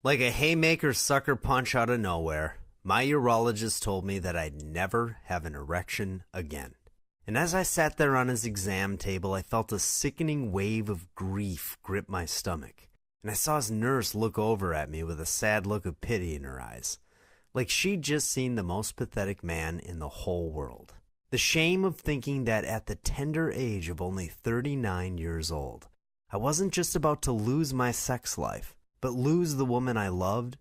Like a haymaker sucker punch out of nowhere, my urologist told me that I'd never have an erection again. And as I sat there on his exam table, I felt a sickening wave of grief grip my stomach. And I saw his nurse look over at me with a sad look of pity in her eyes, like she'd just seen the most pathetic man in the whole world. The shame of thinking that at the tender age of only 39 years old, I wasn't just about to lose my sex life, but lose the woman I loved.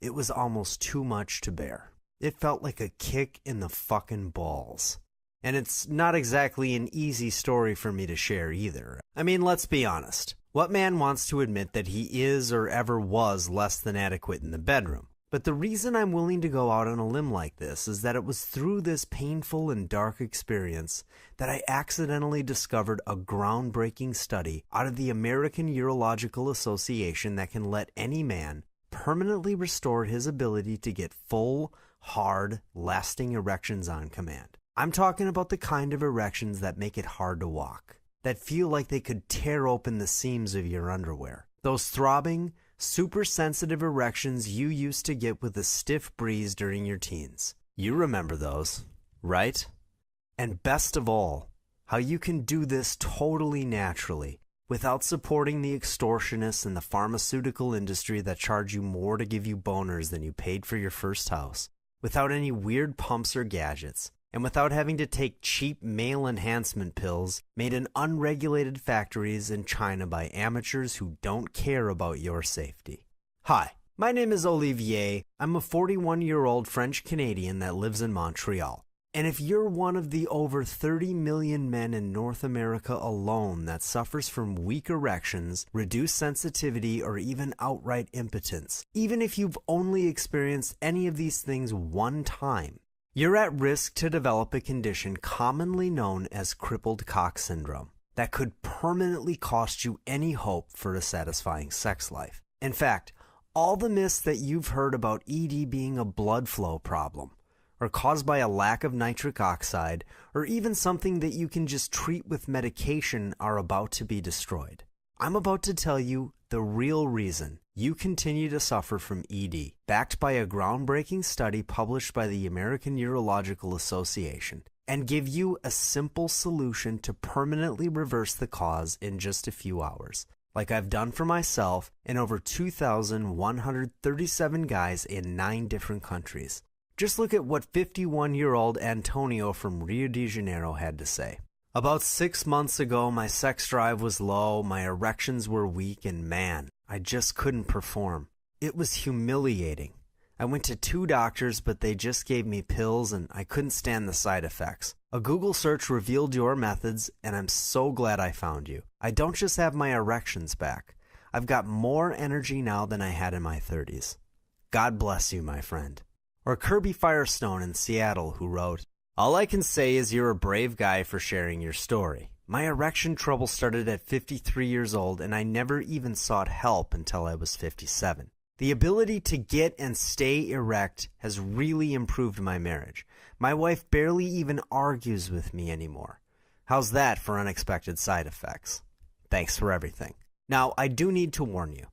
It was almost too much to bear. It felt like a kick in the fucking balls. And it's not exactly an easy story for me to share either. I mean, let's be honest. What man wants to admit that he is or ever was less than adequate in the bedroom? But the reason I'm willing to go out on a limb like this is that it was through this painful and dark experience that I accidentally discovered a groundbreaking study out of the American Urological Association that can let any man permanently restore his ability to get full, hard, lasting erections on command. I'm talking about the kind of erections that make it hard to walk, that feel like they could tear open the seams of your underwear. Those throbbing, super sensitive erections you used to get with a stiff breeze during your teens. You remember those, right? And best of all, how you can do this totally naturally, without supporting the extortionists in the pharmaceutical industry that charge you more to give you boners than you paid for your first house, without any weird pumps or gadgets, and without having to take cheap male enhancement pills made in unregulated factories in China by amateurs who don't care about your safety. Hi, my name is Olivier. I'm a 41-year-old French-Canadian that lives in Montreal. And if you're one of the over 30 million men in North America alone that suffers from weak erections, reduced sensitivity, or even outright impotence, even if you've only experienced any of these things one time, you're at risk to develop a condition commonly known as crippled cock syndrome that could permanently cost you any hope for a satisfying sex life. In fact, all the myths that you've heard about ED being a blood flow problem, or caused by a lack of nitric oxide, or even something that you can just treat with medication are about to be destroyed. I'm about to tell you the real reason you continue to suffer from ED, backed by a groundbreaking study published by the American Urological Association, and give you a simple solution to permanently reverse the cause in just a few hours, like I've done for myself and over 2,137 guys in 9 different countries. Just look at what 51-year-old Antonio from Rio de Janeiro had to say. About 6 months ago, my sex drive was low, my erections were weak, and man, I just couldn't perform. It was humiliating. I went to 2 doctors, but they just gave me pills and I couldn't stand the side effects. A Google search revealed your methods, and I'm so glad I found you. I don't just have my erections back. I've got more energy now than I had in my 30s. God bless you, my friend. Or Kirby Firestone in Seattle, who wrote, "All I can say is you're a brave guy for sharing your story. My erection trouble started at 53 years old, and I never even sought help until I was 57. The ability to get and stay erect has really improved my marriage. My wife barely even argues with me anymore. How's that for unexpected side effects? Thanks for everything." Now, I do need to warn you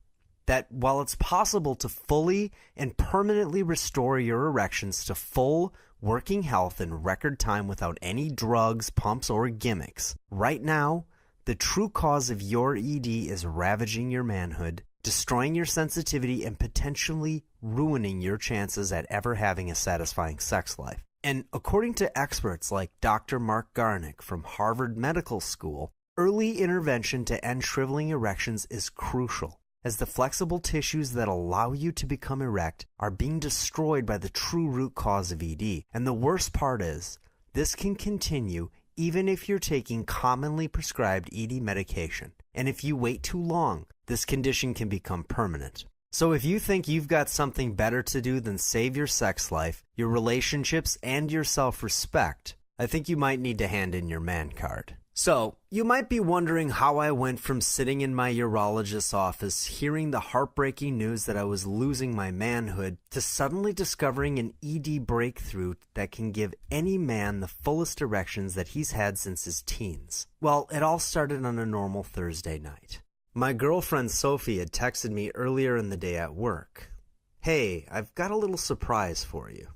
that while it's possible to fully and permanently restore your erections to full working health in record time without any drugs, pumps, or gimmicks, right now, the true cause of your ED is ravaging your manhood, destroying your sensitivity, and potentially ruining your chances at ever having a satisfying sex life. And according to experts like Dr. Mark Garnick from Harvard Medical School, early intervention to end shriveling erections is crucial, as the flexible tissues that allow you to become erect are being destroyed by the true root cause of ED. And the worst part is, this can continue even if you're taking commonly prescribed ED medication. And if you wait too long, this condition can become permanent. So if you think you've got something better to do than save your sex life, your relationships, and your self-respect, I think you might need to hand in your man card. So, you might be wondering how I went from sitting in my urologist's office hearing the heartbreaking news that I was losing my manhood to suddenly discovering an ED breakthrough that can give any man the fullest erections that he's had since his teens. Well, it all started on a normal Thursday night. My girlfriend Sophie had texted me earlier in the day at work. "Hey, I've got a little surprise for you.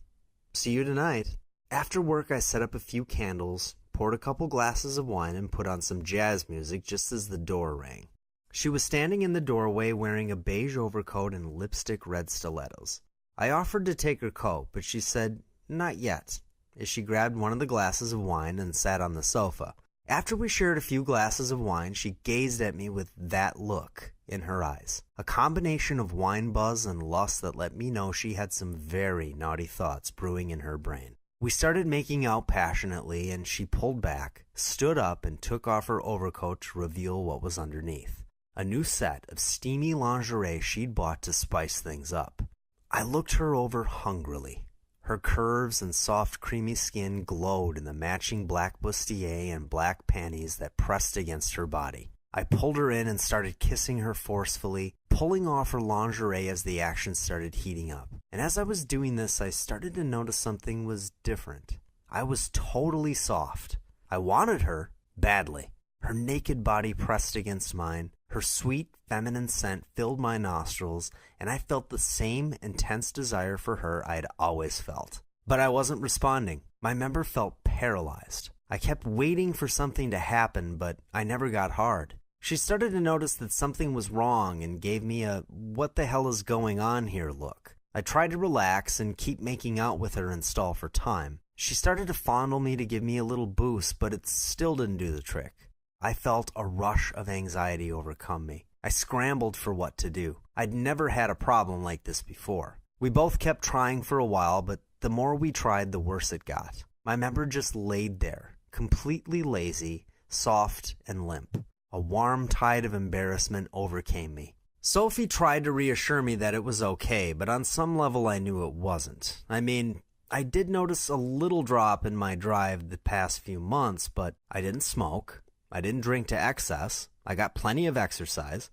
See you tonight." After work, I set up a few candles, poured a couple glasses of wine, and put on some jazz music just as the door rang. She was standing in the doorway wearing a beige overcoat and lipstick red stilettos. I offered to take her coat, but she said, "Not yet," as she grabbed one of the glasses of wine and sat on the sofa. After we shared a few glasses of wine, she gazed at me with that look in her eyes, a combination of wine buzz and lust that let me know she had some very naughty thoughts brewing in her brain. We started making out passionately, and she pulled back, stood up, and took off her overcoat to reveal what was underneath. A new set of steamy lingerie she'd bought to spice things up. I looked her over hungrily. Her curves and soft creamy skin glowed in the matching black bustier and black panties that pressed against her body. I pulled her in and started kissing her forcefully, pulling off her lingerie as the action started heating up. And as I was doing this, I started to notice something was different. I was totally soft. I wanted her badly. Her naked body pressed against mine. Her sweet, feminine scent filled my nostrils, and I felt the same intense desire for her I'd always felt. But I wasn't responding. My member felt paralyzed. I kept waiting for something to happen, but I never got hard. She started to notice that something was wrong and gave me a "what the hell is going on here" look. I tried to relax and keep making out with her and stall for time. She started to fondle me to give me a little boost, but it still didn't do the trick. I felt a rush of anxiety overcome me. I scrambled for what to do. I'd never had a problem like this before. We both kept trying for a while, but the more we tried, the worse it got. My member just laid there, completely lazy, soft, and limp. A warm tide of embarrassment overcame me. Sophie tried to reassure me that it was okay, but on some level I knew it wasn't. I mean, I did notice a little drop in my drive the past few months, but I didn't smoke. I didn't drink to excess. I got plenty of exercise.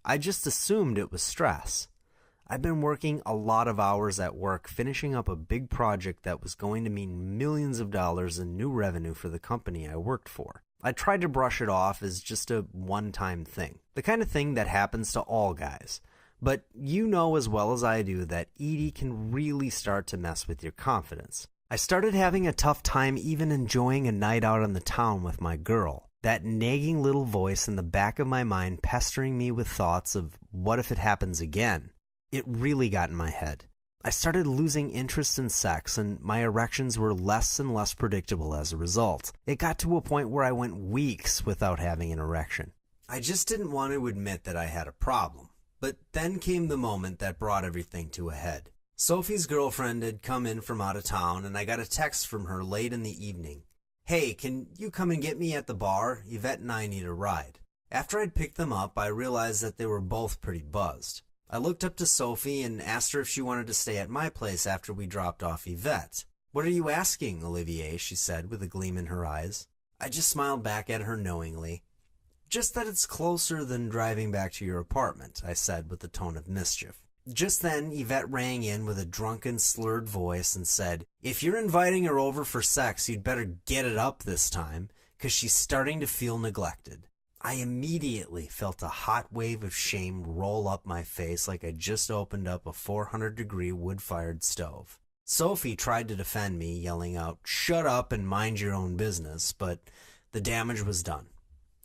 I just assumed it was stress. I've been working a lot of hours at work finishing up a big project that was going to mean millions of dollars in new revenue for the company I worked for. I tried to brush it off as just a one-time thing, the kind of thing that happens to all guys. But you know as well as I do that ED can really start to mess with your confidence. I started having a tough time even enjoying a night out on the town with my girl. That nagging little voice in the back of my mind pestering me with thoughts of what if it happens again. It really got in my head. I started losing interest in sex, and my erections were less and less predictable as a result. It got to a point where I went weeks without having an erection. I just didn't want to admit that I had a problem. But then came the moment that brought everything to a head. Sophie's girlfriend had come in from out of town, and I got a text from her late in the evening. "Hey, can you come and get me at the bar? Yvette and I need a ride." After I'd picked them up, I realized that they were both pretty buzzed. I looked up to Sophie and asked her if she wanted to stay at my place after we dropped off Yvette. "What are you asking, Olivier?" she said with a gleam in her eyes. I just smiled back at her knowingly. "Just that it's closer than driving back to your apartment," I said with a tone of mischief. Just then, Yvette rang in with a drunken, slurred voice and said, "If you're inviting her over for sex, you'd better get it up this time, 'cause she's starting to feel neglected." I immediately felt a hot wave of shame roll up my face like I just opened up a 400-degree wood-fired stove. Sophie tried to defend me, yelling out, "Shut up and mind your own business," but the damage was done.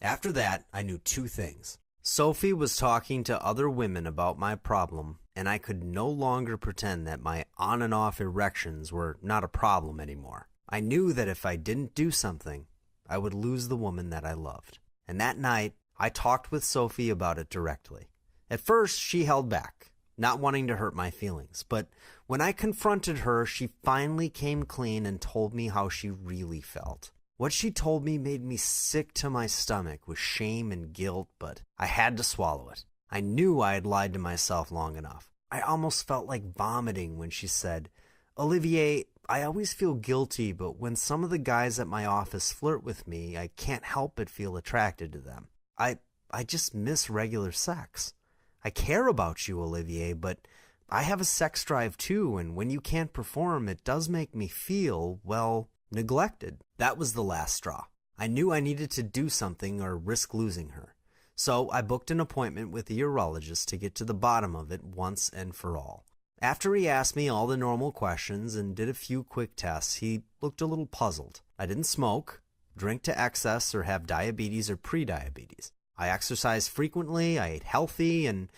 After that, I knew two things. Sophie was talking to other women about my problem, and I could no longer pretend that my on and off erections were not a problem anymore. I knew that if I didn't do something, I would lose the woman that I loved. And that night, I talked with Sophie about it directly. At first, she held back, not wanting to hurt my feelings. But when I confronted her, she finally came clean and told me how she really felt. What she told me made me sick to my stomach with shame and guilt, but I had to swallow it. I knew I had lied to myself long enough. I almost felt like vomiting when she said, "Olivier, I always feel guilty, but when some of the guys at my office flirt with me, I can't help but feel attracted to them. I just miss regular sex. I care about you, Olivier, but I have a sex drive too, and when you can't perform, it does make me feel, well, neglected." That was the last straw. I knew I needed to do something or risk losing her. So I booked an appointment with a urologist to get to the bottom of it once and for all. After he asked me all the normal questions and did a few quick tests, he looked a little puzzled. I didn't smoke, drink to excess, or have diabetes or prediabetes. I exercised frequently, I ate healthy, and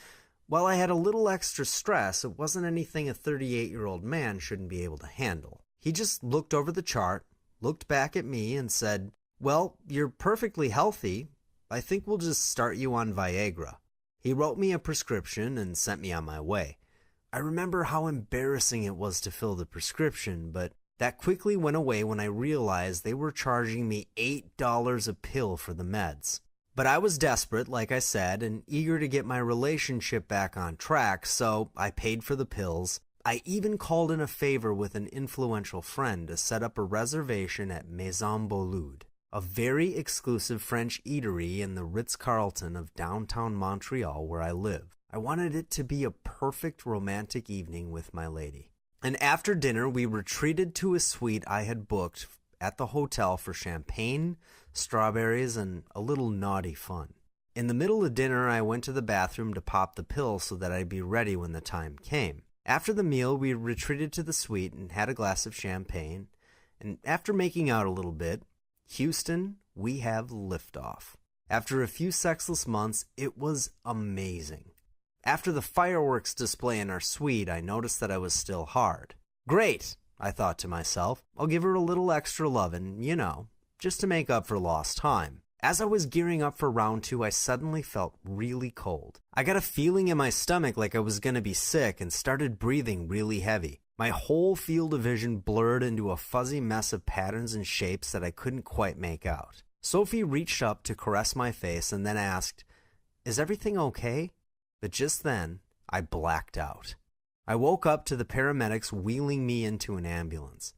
while I had a little extra stress, it wasn't anything a 38-year-old man shouldn't be able to handle. He just looked over the chart, looked back at me, and said, "Well, you're perfectly healthy. I think we'll just start you on Viagra." He wrote me a prescription and sent me on my way. I remember how embarrassing it was to fill the prescription, but that quickly went away when I realized they were charging me $8 a pill for the meds. But I was desperate, like I said, and eager to get my relationship back on track, so I paid for the pills. I even called in a favor with an influential friend to set up a reservation at Maison Bolude, a very exclusive French eatery in the Ritz-Carlton of downtown Montreal where I live. I wanted it to be a perfect romantic evening with my lady. And after dinner, we retreated to a suite I had booked at the hotel for champagne, strawberries, and a little naughty fun. In the middle of dinner, I went to the bathroom to pop the pill so that I'd be ready when the time came. After the meal, we retreated to the suite and had a glass of champagne. And after making out a little bit, Houston, we have liftoff. After a few sexless months, it was amazing. After the fireworks display in our suite, I noticed that I was still hard. Great, I thought to myself. I'll give her a little extra lovin', just to make up for lost time. As I was gearing up for round 2, I suddenly felt really cold. I got a feeling in my stomach like I was going to be sick and started breathing really heavy. My whole field of vision blurred into a fuzzy mess of patterns and shapes that I couldn't quite make out. Sophie reached up to caress my face and then asked, "Is everything okay?" But just then, I blacked out. I woke up to the paramedics wheeling me into an ambulance.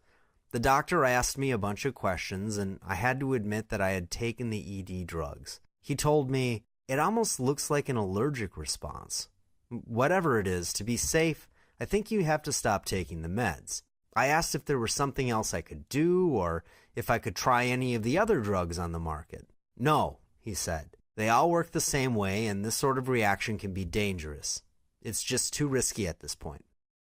The doctor asked me a bunch of questions, and I had to admit that I had taken the ED drugs. He told me, "It almost looks like an allergic response. Whatever it is, to be safe, I think you have to stop taking the meds." I asked if there was something else I could do, or if I could try any of the other drugs on the market. "No," he said. "They all work the same way, and this sort of reaction can be dangerous. It's just too risky at this point."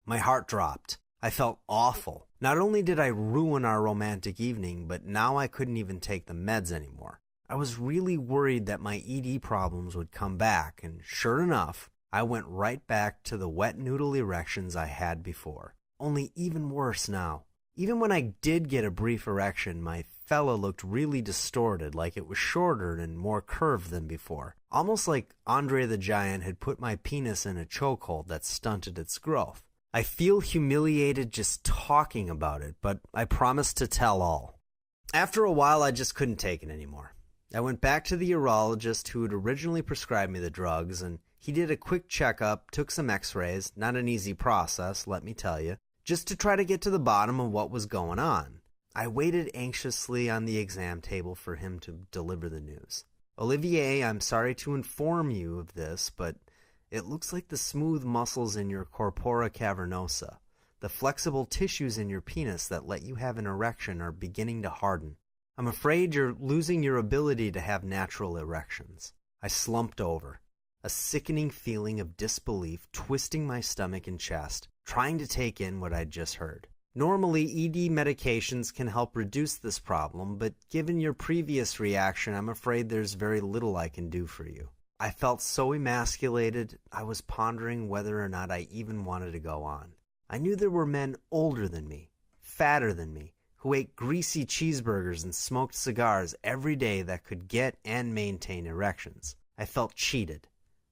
My heart dropped. I felt awful. Not only did I ruin our romantic evening, but now I couldn't even take the meds anymore. I was really worried that my ED problems would come back, and sure enough, I went right back to the wet noodle erections I had before. Only even worse now. Even when I did get a brief erection, my fella looked really distorted, like it was shorter and more curved than before. Almost like Andre the Giant had put my penis in a chokehold that stunted its growth. I feel humiliated just talking about it, but I promised to tell all. After a while, I just couldn't take it anymore. I went back to the urologist who had originally prescribed me the drugs, and he did a quick checkup, took some x-rays, not an easy process, let me tell you, just to try to get to the bottom of what was going on. I waited anxiously on the exam table for him to deliver the news. "Olivier, I'm sorry to inform you of this, but it looks like the smooth muscles in your corpora cavernosa, the flexible tissues in your penis that let you have an erection, are beginning to harden. I'm afraid you're losing your ability to have natural erections." I slumped over, a sickening feeling of disbelief twisting my stomach and chest, trying to take in what I'd just heard. Normally, ED medications can help reduce this problem, but given your previous reaction, I'm afraid there's very little I can do for you. I felt so emasculated, I was pondering whether or not I even wanted to go on. I knew there were men older than me, fatter than me, who ate greasy cheeseburgers and smoked cigars every day that could get and maintain erections. I felt cheated.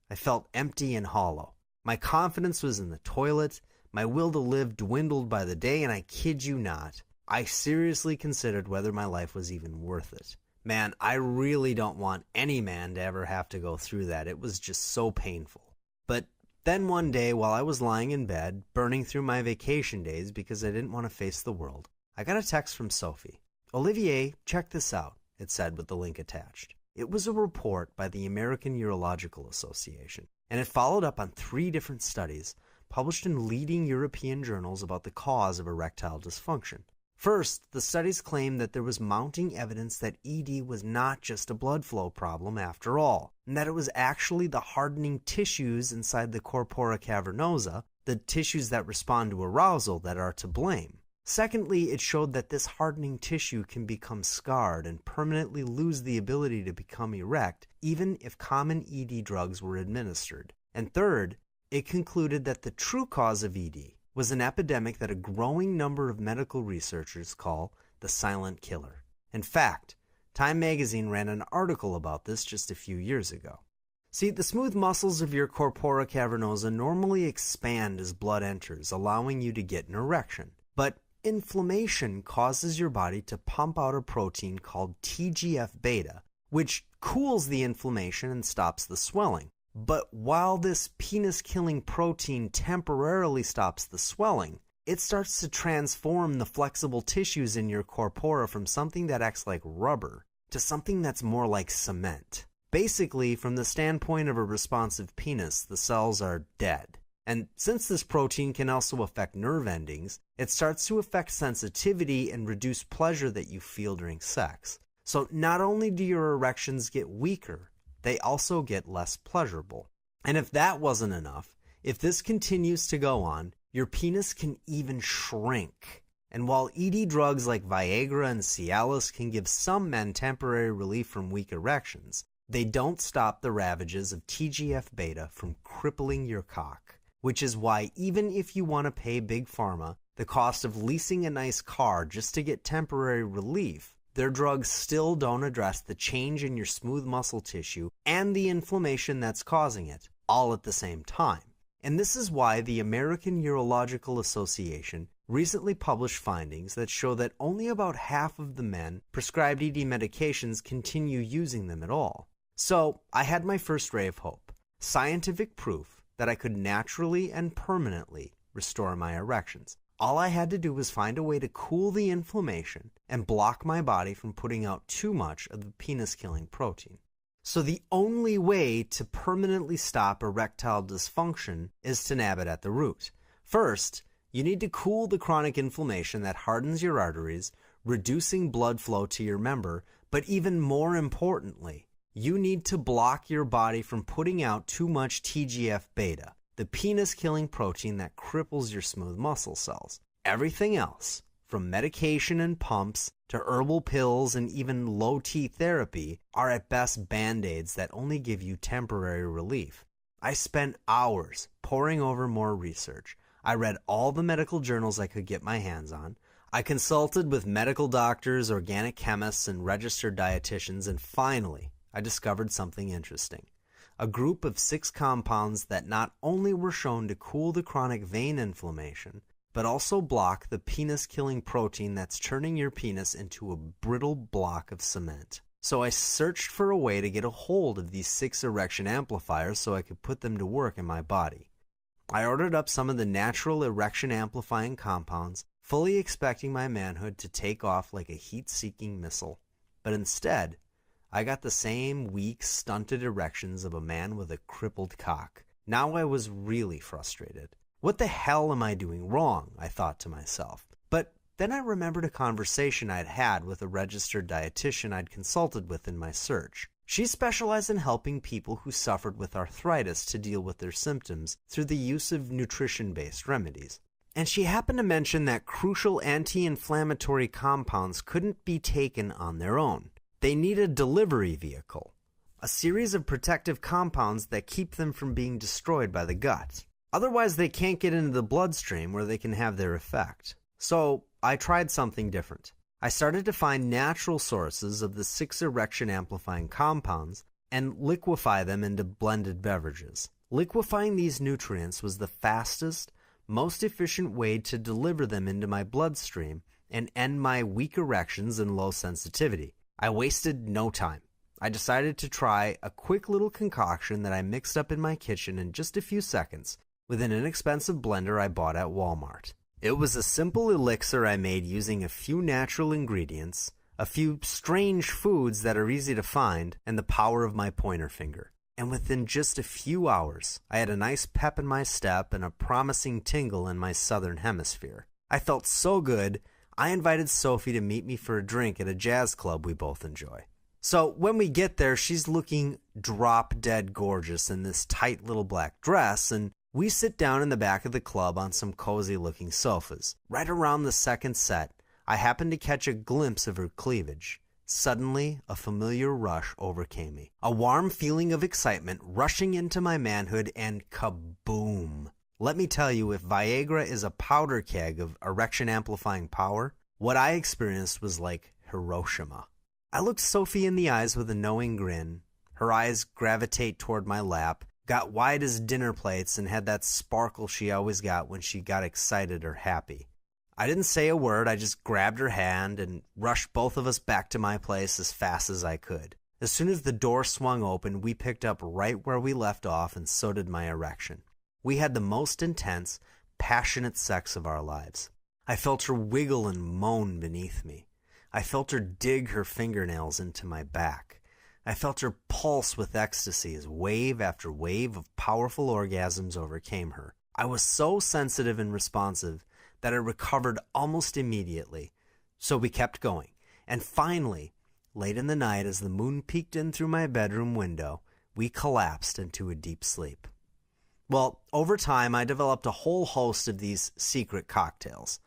I felt empty and hollow. My confidence was in the toilet. My will to live dwindled by the day, and I kid you not, I seriously considered whether my life was even worth it. Man, I really don't want any man to ever have to go through that. It was just so painful. But then one day, while I was lying in bed, burning through my vacation days because I didn't want to face the world, I got a text from Sophie. "Olivier, check this out," it said with the link attached. It was a report by the American Urological Association, and it followed up on 3 different studies published in leading European journals about the cause of erectile dysfunction. First, the studies claimed that there was mounting evidence that ED was not just a blood flow problem after all, and that it was actually the hardening tissues inside the corpora cavernosa, the tissues that respond to arousal, that are to blame. Secondly, it showed that this hardening tissue can become scarred and permanently lose the ability to become erect, even if common ED drugs were administered. And third, it concluded that the true cause of ED was an epidemic that a growing number of medical researchers call the silent killer. In fact, Time magazine ran an article about this just a few years ago. See, the smooth muscles of your corpora cavernosa normally expand as blood enters, allowing you to get an erection. But inflammation causes your body to pump out a protein called TGF-beta, which cools the inflammation and stops the swelling. But while this penis-killing protein temporarily stops the swelling, it starts to transform the flexible tissues in your corpora from something that acts like rubber to something that's more like cement. Basically, from the standpoint of a responsive penis, the cells are dead. And since this protein can also affect nerve endings, it starts to affect sensitivity and reduce pleasure that you feel during sex. So not only do your erections get weaker, they also get less pleasurable. And if that wasn't enough, if this continues to go on, your penis can even shrink. And while ED drugs like Viagra and Cialis can give some men temporary relief from weak erections, they don't stop the ravages of TGF-beta from crippling your cock. Which is why even if you want to pay Big Pharma the cost of leasing a nice car just to get temporary relief, their drugs still don't address the change in your smooth muscle tissue and the inflammation that's causing it, all at the same time. And this is why the American Urological Association recently published findings that show that only about half of the men prescribed ED medications continue using them at all. So I had my first ray of hope, scientific proof that I could naturally and permanently restore my erections. All I had to do was find a way to cool the inflammation and block my body from putting out too much of the penis-killing protein. So the only way to permanently stop erectile dysfunction is to nab it at the root. First, you need to cool the chronic inflammation that hardens your arteries, reducing blood flow to your member, but even more importantly, you need to block your body from putting out too much TGF-beta, the penis-killing protein that cripples your smooth muscle cells. Everything else, from medication and pumps to herbal pills and even low-T therapy, are at best band-aids that only give you temporary relief. I spent hours poring over more research. I read all the medical journals I could get my hands on. I consulted with medical doctors, organic chemists, and registered dietitians, and finally, I discovered something interesting. A group of 6 compounds that not only were shown to cool the chronic vein inflammation, but also block the penis-killing protein that's turning your penis into a brittle block of cement. So I searched for a way to get a hold of these 6 erection amplifiers so I could put them to work in my body. I ordered up some of the natural erection amplifying compounds, fully expecting my manhood to take off like a heat-seeking missile. But instead, I got the same weak, stunted erections of a man with a crippled cock. Now I was really frustrated. What the hell am I doing wrong? I thought to myself. But then I remembered a conversation I'd had with a registered dietitian I'd consulted with in my search. She specialized in helping people who suffered with arthritis to deal with their symptoms through the use of nutrition-based remedies. And she happened to mention that crucial anti-inflammatory compounds couldn't be taken on their own. They need a delivery vehicle, a series of protective compounds that keep them from being destroyed by the gut. Otherwise, they can't get into the bloodstream where they can have their effect. So I tried something different. I started to find natural sources of the 6 erection amplifying compounds and liquefy them into blended beverages. Liquefying these nutrients was the fastest, most efficient way to deliver them into my bloodstream and end my weak erections and low sensitivity. I wasted no time. I decided to try a quick little concoction that I mixed up in my kitchen in just a few seconds with an inexpensive blender I bought at Walmart. It was a simple elixir I made using a few natural ingredients, a few strange foods that are easy to find, and the power of my pointer finger. And within just a few hours, I had a nice pep in my step and a promising tingle in my southern hemisphere. I felt so good, I invited Sophie to meet me for a drink at a jazz club we both enjoy. So when we get there, she's looking drop-dead gorgeous in this tight little black dress, and we sit down in the back of the club on some cozy-looking sofas. Right around the second set, I happen to catch a glimpse of her cleavage. Suddenly, a familiar rush overcame me. A warm feeling of excitement rushing into my manhood, and kaboom! Let me tell you, if Viagra is a powder keg of erection-amplifying power, what I experienced was like Hiroshima. I looked Sophie in the eyes with a knowing grin. Her eyes gravitate toward my lap, got wide as dinner plates, and had that sparkle she always got when she got excited or happy. I didn't say a word, I just grabbed her hand and rushed both of us back to my place as fast as I could. As soon as the door swung open, we picked up right where we left off, and so did my erection. We had the most intense, passionate sex of our lives. I felt her wiggle and moan beneath me. I felt her dig her fingernails into my back. I felt her pulse with ecstasy as wave after wave of powerful orgasms overcame her. I was so sensitive and responsive that I recovered almost immediately. So we kept going. And finally, late in the night, as the moon peeked in through my bedroom window, we collapsed into a deep sleep. Well, over time, I developed a whole host of these secret cocktails,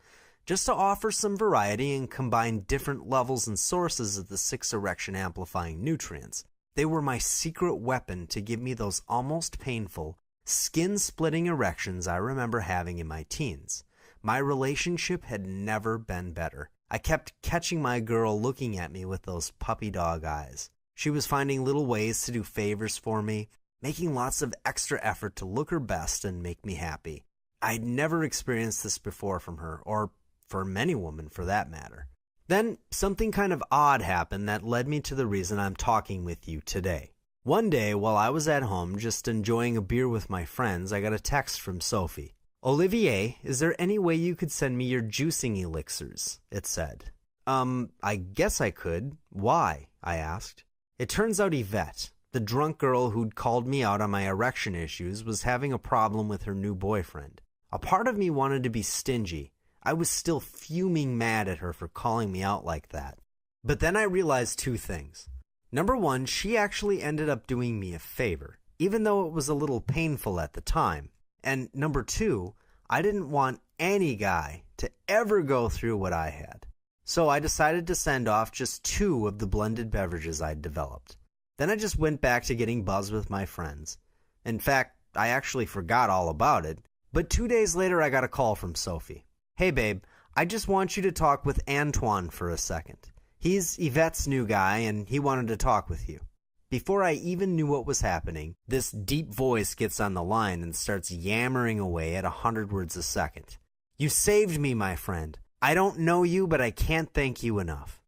just to offer some variety and combine different levels and sources of the 6 erection-amplifying nutrients. They were my secret weapon to give me those almost painful, skin-splitting erections I remember having in my teens. My relationship had never been better. I kept catching my girl looking at me with those puppy dog eyes. She was finding little ways to do favors for me, making lots of extra effort to look her best and make me happy. I'd never experienced this before from her, or from any woman for that matter. Then something kind of odd happened that led me to the reason I'm talking with you today. One day, while I was at home just enjoying a beer with my friends, I got a text from Sophie. "Olivier, is there any way you could send me your juicing elixirs?" it said. I guess I could. Why?" I asked. It turns out Yvette, the drunk girl who'd called me out on my erection issues, was having a problem with her new boyfriend. A part of me wanted to be stingy. I was still fuming mad at her for calling me out like that. But then I realized 2 things. Number 1, she actually ended up doing me a favor, even though it was a little painful at the time. And number 2, I didn't want any guy to ever go through what I had. So I decided to send off just 2 of the blended beverages I'd developed. Then I just went back to getting buzzed with my friends. In fact, I actually forgot all about it. But 2 days later, I got a call from Sophie. "Hey babe, I just want you to talk with Antoine for a second. He's Yvette's new guy and he wanted to talk with you." Before I even knew what was happening, this deep voice gets on the line and starts yammering away at 100 words a second. "You saved me, my friend. I don't know you, but I can't thank you enough."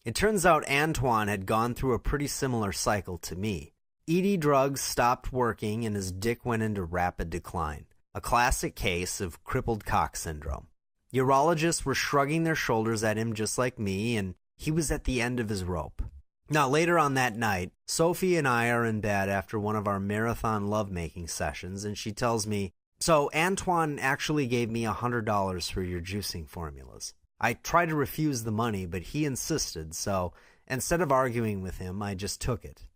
It turns out Antoine had gone through a pretty similar cycle to me. ED drugs stopped working and his dick went into rapid decline. A classic case of crippled cock syndrome. Urologists were shrugging their shoulders at him just like me, and he was at the end of his rope. Now, later on that night, Sophie and I are in bed after one of our marathon lovemaking sessions, and she tells me, "So Antoine actually gave me $100 for your juicing formulas." I tried to refuse the money, but he insisted, so instead of arguing with him, I just took it.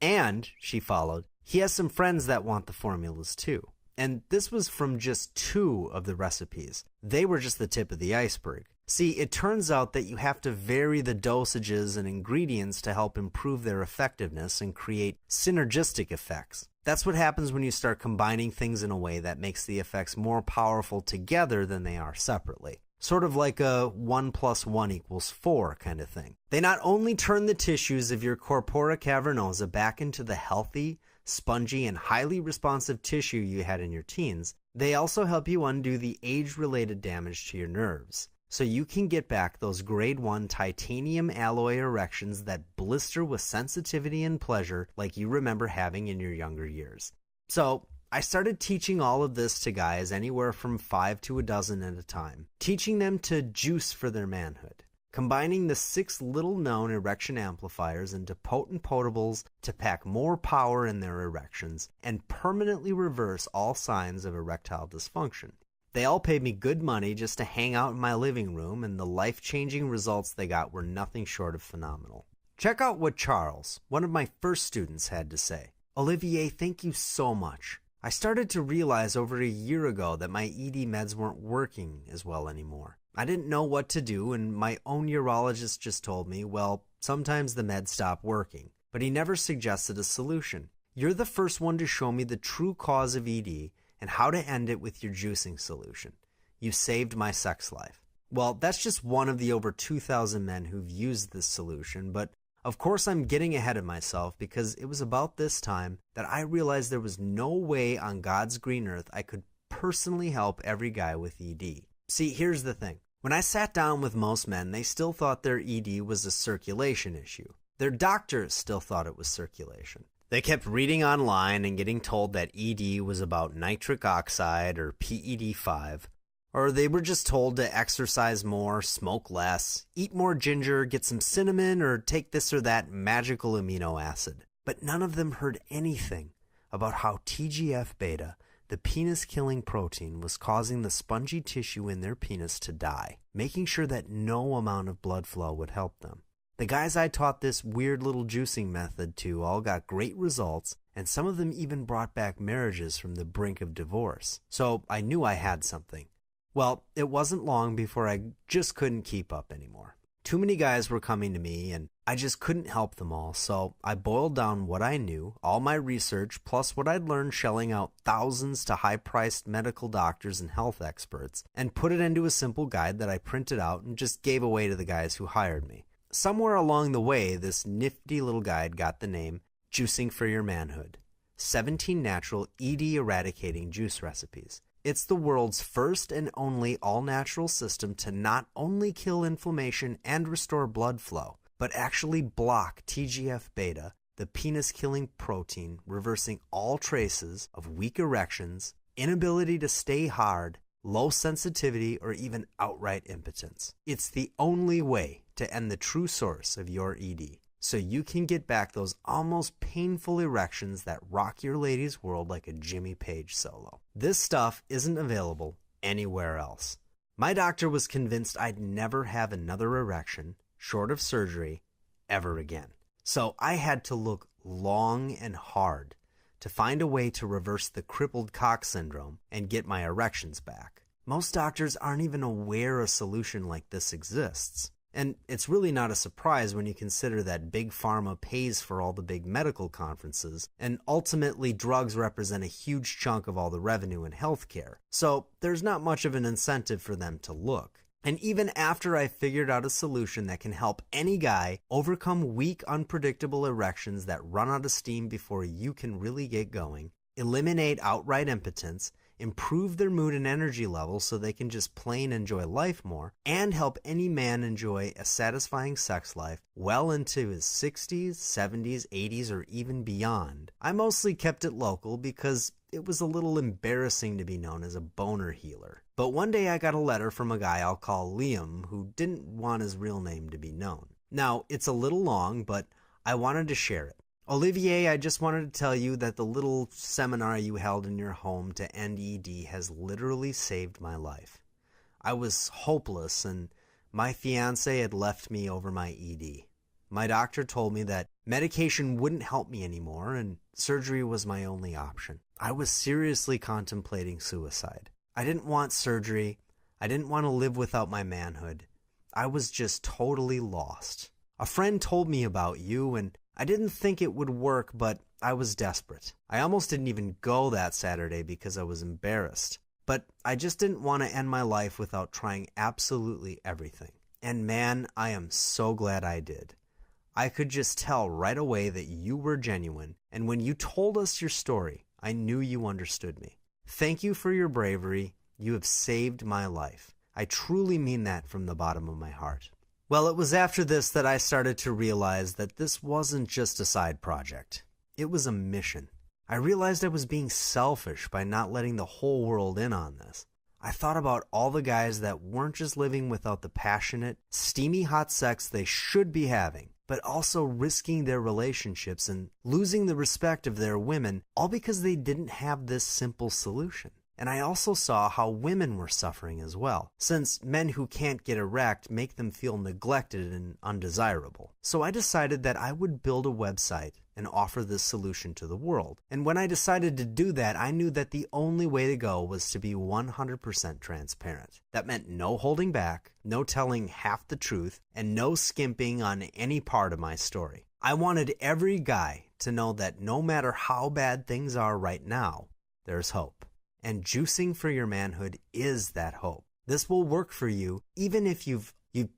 And, she followed, he has some friends that want the formulas too. And this was from just 2 of the recipes. They were just the tip of the iceberg. See, it turns out that you have to vary the dosages and ingredients to help improve their effectiveness and create synergistic effects. That's what happens when you start combining things in a way that makes the effects more powerful together than they are separately. Sort of like a 1 + 1 = 4 kind of thing. They not only turn the tissues of your corpora cavernosa back into the healthy, spongy, and highly responsive tissue you had in your teens, they also help you undo the age-related damage to your nerves, so you can get back those grade 1 titanium alloy erections that blister with sensitivity and pleasure like you remember having in your younger years. So I started teaching all of this to guys anywhere from 5 to a dozen at a time, teaching them to juice for their manhood, combining the 6 little-known erection amplifiers into potent potables to pack more power in their erections and permanently reverse all signs of erectile dysfunction. They all paid me good money just to hang out in my living room, and the life-changing results they got were nothing short of phenomenal. Check out what Charles, one of my first students, had to say. "Olivier, thank you so much. I started to realize over a year ago that my ED meds weren't working as well anymore. I didn't know what to do, and my own urologist just told me, well, sometimes the meds stop working, but he never suggested a solution. You're the first one to show me the true cause of ED and how to end it with your juicing solution. You saved my sex life." Well, that's just one of the over 2,000 men who've used this solution, but of course I'm getting ahead of myself because it was about this time that I realized there was no way on God's green earth I could personally help every guy with ED. See, here's the thing. When I sat down with most men, they still thought their ED was a circulation issue. Their doctors still thought it was circulation. They kept reading online and getting told that ED was about nitric oxide or PED5, or they were just told to exercise more, smoke less, eat more ginger, get some cinnamon, or take this or that magical amino acid. But none of them heard anything about how TGF-beta, the penis-killing protein, was causing the spongy tissue in their penis to die, making sure that no amount of blood flow would help them. The guys I taught this weird little juicing method to all got great results, and some of them even brought back marriages from the brink of divorce. So I knew I had something. Well, it wasn't long before I just couldn't keep up anymore. Too many guys were coming to me, and I just couldn't help them all, so I boiled down what I knew, all my research, plus what I'd learned shelling out thousands to high-priced medical doctors and health experts, and put it into a simple guide that I printed out and just gave away to the guys who hired me. Somewhere along the way, this nifty little guide got the name Juicing for Your Manhood. 17 natural ED eradicating juice recipes. It's the world's first and only all-natural system to not only kill inflammation and restore blood flow, but actually block TGF-beta, the penis-killing protein, reversing all traces of weak erections, inability to stay hard, low sensitivity, or even outright impotence. It's the only way to end the true source of your ED, so you can get back those almost painful erections that rock your lady's world like a Jimmy Page solo. This stuff isn't available anywhere else. My doctor was convinced I'd never have another erection, short of surgery, ever again. So I had to look long and hard to find a way to reverse the crippled cock syndrome and get my erections back. Most doctors aren't even aware a solution like this exists. And it's really not a surprise when you consider that Big Pharma pays for all the big medical conferences, and ultimately drugs represent a huge chunk of all the revenue in healthcare. So there's not much of an incentive for them to look. And even after I figured out a solution that can help any guy overcome weak, unpredictable erections that run out of steam before you can really get going, eliminate outright impotence, improve their mood and energy levels so they can just plain enjoy life more, and help any man enjoy a satisfying sex life well into his 60s, 70s, 80s, or even beyond, I mostly kept it local because it was a little embarrassing to be known as a boner healer. But one day I got a letter from a guy I'll call Liam who didn't want his real name to be known. Now, it's a little long, but I wanted to share it. "Olivier, I just wanted to tell you that the little seminar you held in your home to end ED has literally saved my life. I was hopeless, and my fiancé had left me over my ED. My doctor told me that medication wouldn't help me anymore, and surgery was my only option. I was seriously contemplating suicide. I didn't want surgery. I didn't want to live without my manhood. I was just totally lost. A friend told me about you, and I didn't think it would work, but I was desperate. I almost didn't even go that Saturday because I was embarrassed. But I just didn't want to end my life without trying absolutely everything. And man, I am so glad I did. I could just tell right away that you were genuine, and when you told us your story, I knew you understood me. Thank you for your bravery. You have saved my life. I truly mean that from the bottom of my heart." Well, it was after this that I started to realize that this wasn't just a side project. It was a mission. I realized I was being selfish by not letting the whole world in on this. I thought about all the guys that weren't just living without the passionate, steamy hot sex they should be having, but also risking their relationships and losing the respect of their women, all because they didn't have this simple solution. And I also saw how women were suffering as well, since men who can't get erect make them feel neglected and undesirable. So I decided that I would build a website and offer this solution to the world. And when I decided to do that, I knew that the only way to go was to be 100% transparent. That meant no holding back, no telling half the truth, and no skimping on any part of my story. I wanted every guy to know that no matter how bad things are right now, there's hope. And juicing for your manhood is that hope. This will work for you even if you've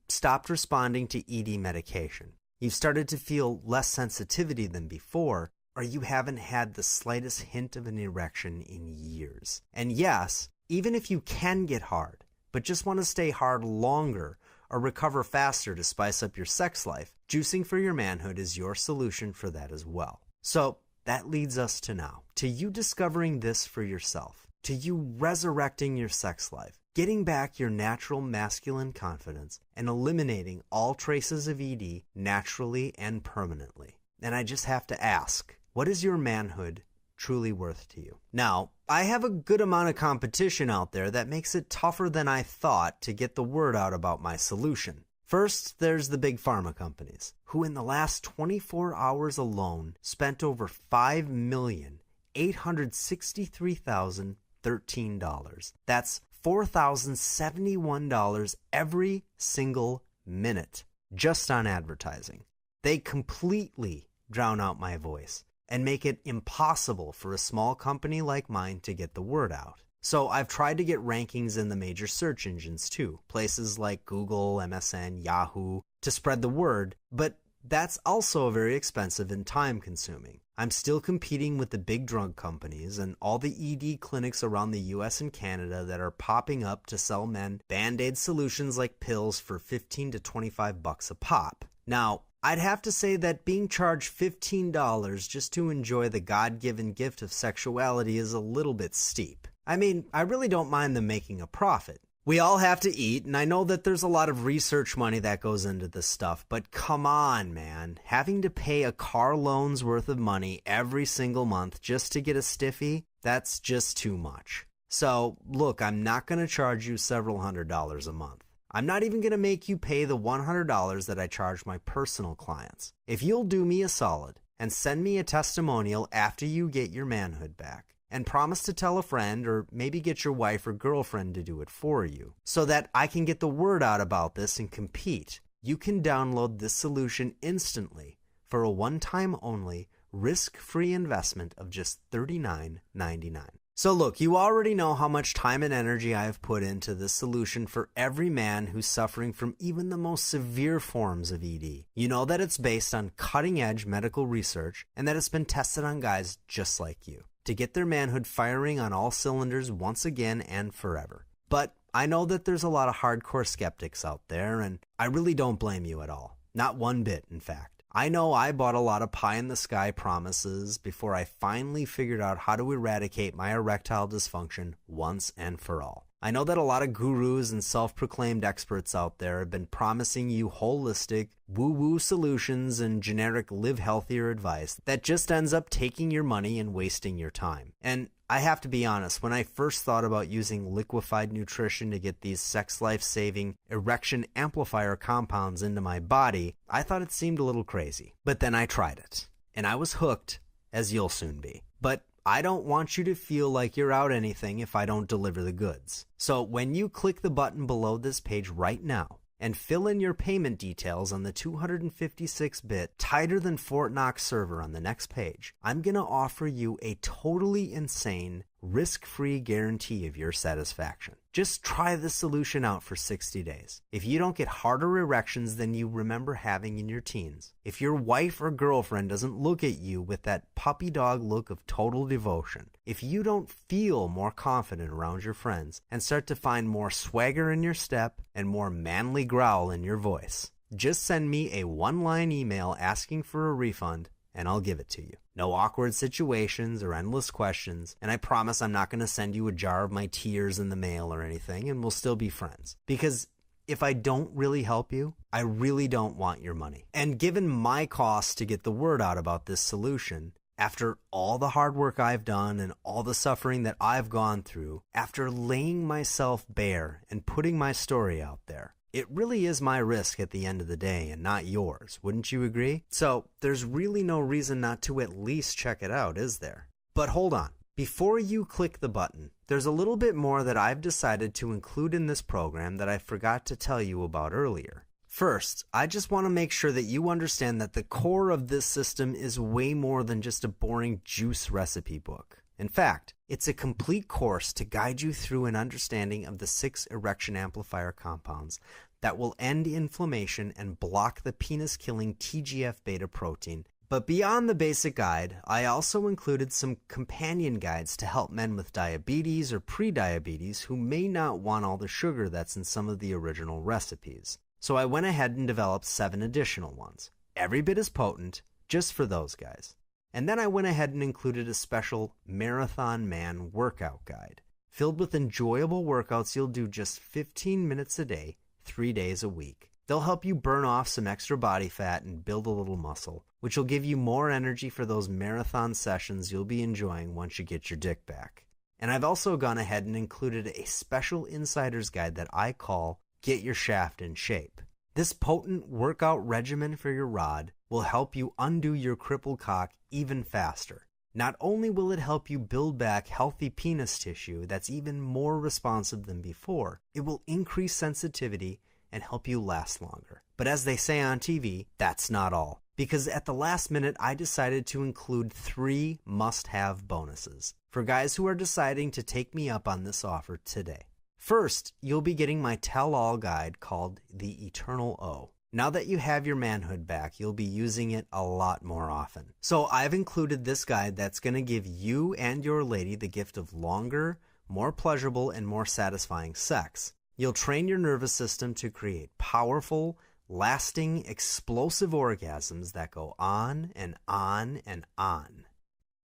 stopped responding to ED medication. You've started to feel less sensitivity than before, or you haven't had the slightest hint of an erection in years. And yes, even if you can get hard, but just want to stay hard longer or recover faster to spice up your sex life, juicing for your manhood is your solution for that as well. So that leads us to now, to you discovering this for yourself, to you resurrecting your sex life, getting back your natural masculine confidence, and eliminating all traces of ED naturally and permanently. And I just have to ask, what is your manhood truly worth to you? Now, I have a good amount of competition out there that makes it tougher than I thought to get the word out about my solution. First, there's the big pharma companies, who in the last 24 hours alone spent over $5,863,013. That's $4,071 every single minute just on advertising. They completely drown out my voice and make it impossible for a small company like mine to get the word out. So I've tried to get rankings in the major search engines too, places like Google, MSN, Yahoo, to spread the word, but that's also very expensive and time-consuming. I'm still competing with the big drug companies and all the ED clinics around the US and Canada that are popping up to sell men Band-Aid solutions like pills for $15 to $25 a pop. Now, I'd have to say that being charged $15 just to enjoy the God-given gift of sexuality is a little bit steep. I mean, I really don't mind them making a profit. We all have to eat, and I know that there's a lot of research money that goes into this stuff, but come on, man. Having to pay a car loan's worth of money every single month just to get a stiffy, that's just too much. So, look, I'm not going to charge you several $100s a month. I'm not even going to make you pay the $100 that I charge my personal clients. If you'll do me a solid and send me a testimonial after you get your manhood back, and promise to tell a friend or maybe get your wife or girlfriend to do it for you so that I can get the word out about this and compete, you can download this solution instantly for a one-time only risk-free investment of just $39.99. So look, you already know how much time and energy I have put into this solution for every man who's suffering from even the most severe forms of ED. You know that it's based on cutting-edge medical research and that it's been tested on guys just like you, to get their manhood firing on all cylinders once again and forever. But I know that there's a lot of hardcore skeptics out there, and I really don't blame you at all. Not one bit, in fact. I know I bought a lot of pie-in-the-sky promises before I finally figured out how to eradicate my erectile dysfunction once and for all. I know that a lot of gurus and self-proclaimed experts out there have been promising you holistic, woo-woo solutions and generic live healthier advice that just ends up taking your money and wasting your time. And I have to be honest, when I first thought about using liquefied nutrition to get these sex life-saving erection amplifier compounds into my body, I thought it seemed a little crazy. But then I tried it, and I was hooked, as you'll soon be. But I don't want you to feel like you're out anything if I don't deliver the goods. So when you click the button below this page right now and fill in your payment details on the 256-bit tighter than Fort Knox server on the next page, I'm going to offer you a totally insane, risk-free guarantee of your satisfaction. Just try this solution out for 60 days. If you don't get harder erections than you remember having in your teens, if your wife or girlfriend doesn't look at you with that puppy dog look of total devotion, if you don't feel more confident around your friends and start to find more swagger in your step and more manly growl in your voice, just send me a one-line email asking for a refund and I'll give it to you. No awkward situations or endless questions, and I promise I'm not going to send you a jar of my tears in the mail or anything, and we'll still be friends. Because if I don't really help you, I really don't want your money. And given my cost to get the word out about this solution, After all the hard work I've done and all the suffering that I've gone through, after laying myself bare and putting my story out there, it really is my risk at the end of the day and not yours, wouldn't you agree? So there's really no reason not to at least check it out, is there? But hold on. Before you click the button, there's a little bit more that I've decided to include in this program that I forgot to tell you about earlier. First, I just want to make sure that you understand that the core of this system is way more than just a boring juice recipe book. In fact, it's a complete course to guide you through an understanding of the 6 erection amplifier compounds that will end inflammation and block the penis-killing TGF-beta protein. But beyond the basic guide, I also included some companion guides to help men with diabetes or pre-diabetes who may not want all the sugar that's in some of the original recipes. So I went ahead and developed 7 additional ones, every bit as potent, just for those guys. And then I went ahead and included a special Marathon Man workout guide, filled with enjoyable workouts you'll do just 15 minutes a day, 3 days a week. They'll help you burn off some extra body fat and build a little muscle, which will give you more energy for those marathon sessions you'll be enjoying once you get your dick back. And I've also gone ahead and included a special insider's guide that I call Get Your Shaft in Shape. This potent workout regimen for your rod will help you undo your crippled cock even faster. Not only will it help you build back healthy penis tissue that's even more responsive than before, it will increase sensitivity and help you last longer. But as they say on TV, that's not all. Because at the last minute, I decided to include 3 must-have bonuses for guys who are deciding to take me up on this offer today. First, you'll be getting my tell-all guide called The Eternal O. Now that you have your manhood back, you'll be using it a lot more often. So I've included this guide that's going to give you and your lady the gift of longer, more pleasurable, and more satisfying sex. You'll train your nervous system to create powerful, lasting, explosive orgasms that go on and on and on.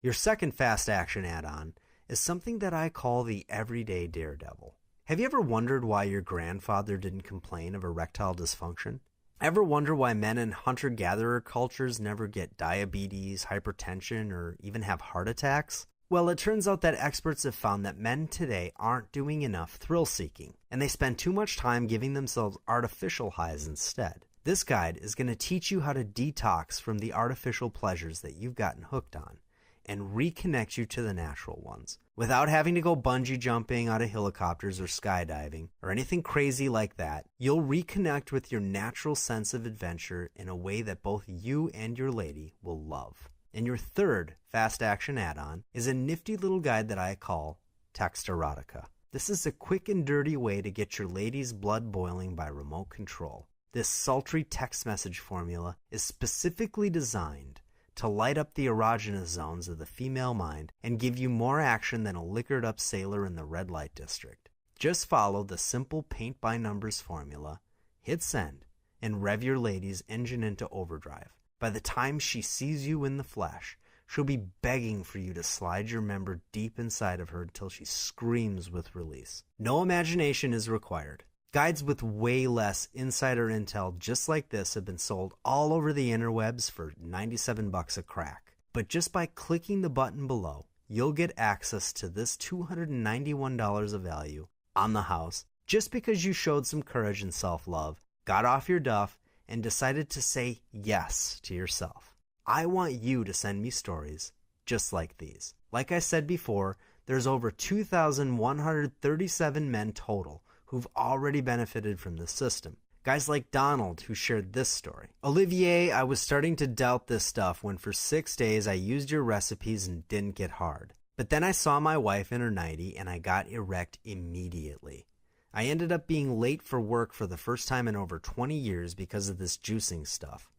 Your second fast action add-on is something that I call the Everyday Daredevil. Have you ever wondered why your grandfather didn't complain of erectile dysfunction? Ever wonder why men in hunter-gatherer cultures never get diabetes, hypertension, or even have heart attacks? Well, it turns out that experts have found that men today aren't doing enough thrill-seeking, and they spend too much time giving themselves artificial highs instead. This guide is going to teach you how to detox from the artificial pleasures that you've gotten hooked on, and reconnect you to the natural ones, without having to go bungee jumping out of helicopters or skydiving or anything crazy like that. You'll reconnect with your natural sense of adventure in a way that both you and your lady will love. And your third fast action add-on is a nifty little guide that I call Text Erotica. This is a quick and dirty way to get your lady's blood boiling by remote control. This sultry text message formula is specifically designed to light up the erogenous zones of the female mind and give you more action than a liquored up sailor in the red light district. Just follow the simple paint by numbers formula, hit send, and rev your lady's engine into overdrive. By the time she sees you in the flesh, she'll be begging for you to slide your member deep inside of her until she screams with release. No imagination is required. Guides with way less insider intel just like this have been sold all over the interwebs for $97 a crack. But just by clicking the button below, you'll get access to this $291 of value on the house just because you showed some courage and self-love, got off your duff, and decided to say yes to yourself. I want you to send me stories just like these. Like I said before, there's over 2,137 men total who've already benefited from this system. Guys like Donald, who shared this story. Olivier, I was starting to doubt this stuff when for 6 days I used your recipes and didn't get hard. But then I saw my wife in her nightie and I got erect immediately. I ended up being late for work for the first time in over 20 years because of this juicing stuff.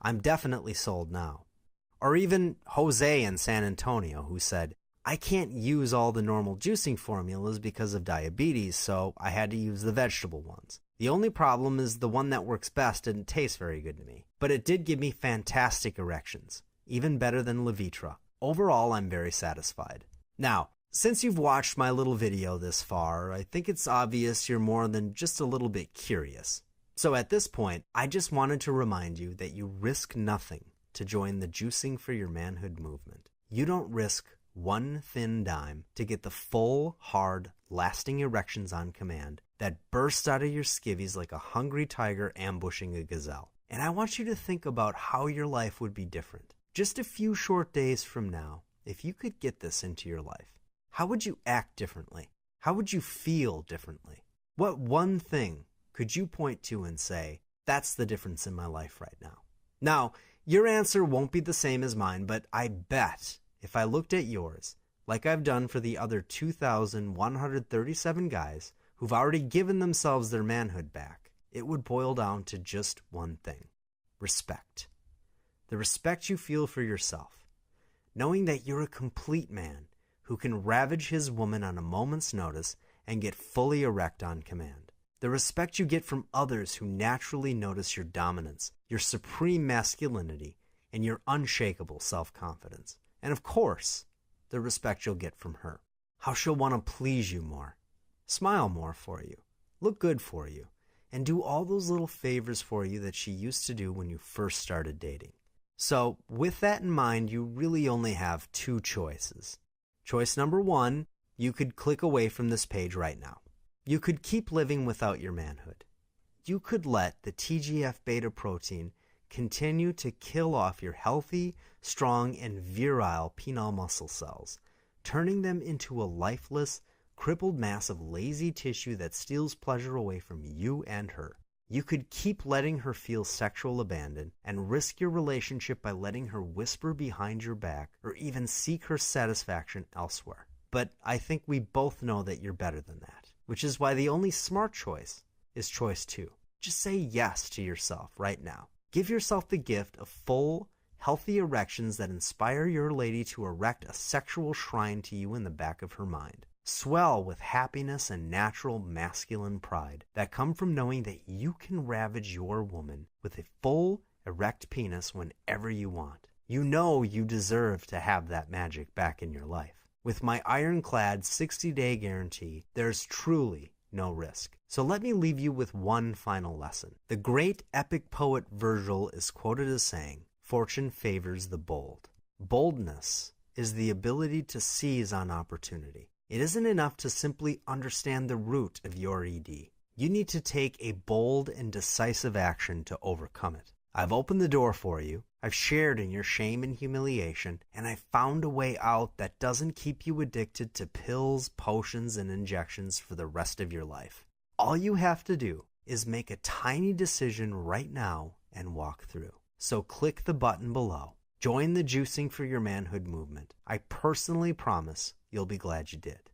I'm definitely sold now. Or even Jose in San Antonio, who said, I can't use all the normal juicing formulas because of diabetes, so I had to use the vegetable ones. The only problem is the one that works best didn't taste very good to me, but it did give me fantastic erections, even better than Levitra. Overall, I'm very satisfied. Now, since you've watched my little video this far, I think it's obvious you're more than just a little bit curious. So at this point, I just wanted to remind you that you risk nothing to join the Juicing for Your Manhood movement. You don't risk one thin dime to get the full, hard, lasting erections on command that burst out of your skivvies like a hungry tiger ambushing a gazelle. And I want you to think about how your life would be different. Just a few short days from now, if you could get this into your life, how would you act differently? How would you feel differently? What one thing could you point to and say, that's the difference in my life right now? Now, your answer won't be the same as mine, but I bet if I looked at yours, like I've done for the other 2,137 guys who've already given themselves their manhood back, it would boil down to just one thing: respect. The respect you feel for yourself, knowing that you're a complete man who can ravage his woman on a moment's notice and get fully erect on command. The respect you get from others who naturally notice your dominance, your supreme masculinity, and your unshakable self-confidence. And of course, the respect you'll get from her. How she'll want to please you more, smile more for you, look good for you, and do all those little favors for you that she used to do when you first started dating. So, with that in mind, you really only have two choices. Choice number one, you could click away from this page right now. You could keep living without your manhood. You could let the TGF-beta protein continue to kill off your healthy, strong, and virile penile muscle cells, turning them into a lifeless, crippled mass of lazy tissue that steals pleasure away from you and her. You could keep letting her feel sexual abandon and risk your relationship by letting her whisper behind your back or even seek her satisfaction elsewhere. But I think we both know that you're better than that, which is why the only smart choice is choice two. Just say yes to yourself right now. Give yourself the gift of full, healthy erections that inspire your lady to erect a sexual shrine to you in the back of her mind. Swell with happiness and natural masculine pride that come from knowing that you can ravage your woman with a full, erect penis whenever you want. You know you deserve to have that magic back in your life. With my ironclad 60-day guarantee, there's truly no risk. So let me leave you with one final lesson. The great epic poet Virgil is quoted as saying, "Fortune favors the bold." Boldness is the ability to seize on opportunity. It isn't enough to simply understand the root of your ED. You need to take a bold and decisive action to overcome it. I've opened the door for you. I've shared in your shame and humiliation, and I've found a way out that doesn't keep you addicted to pills, potions, and injections for the rest of your life. All you have to do is make a tiny decision right now and walk through. So click the button below. Join the Juicing for Your Manhood movement. I personally promise you'll be glad you did.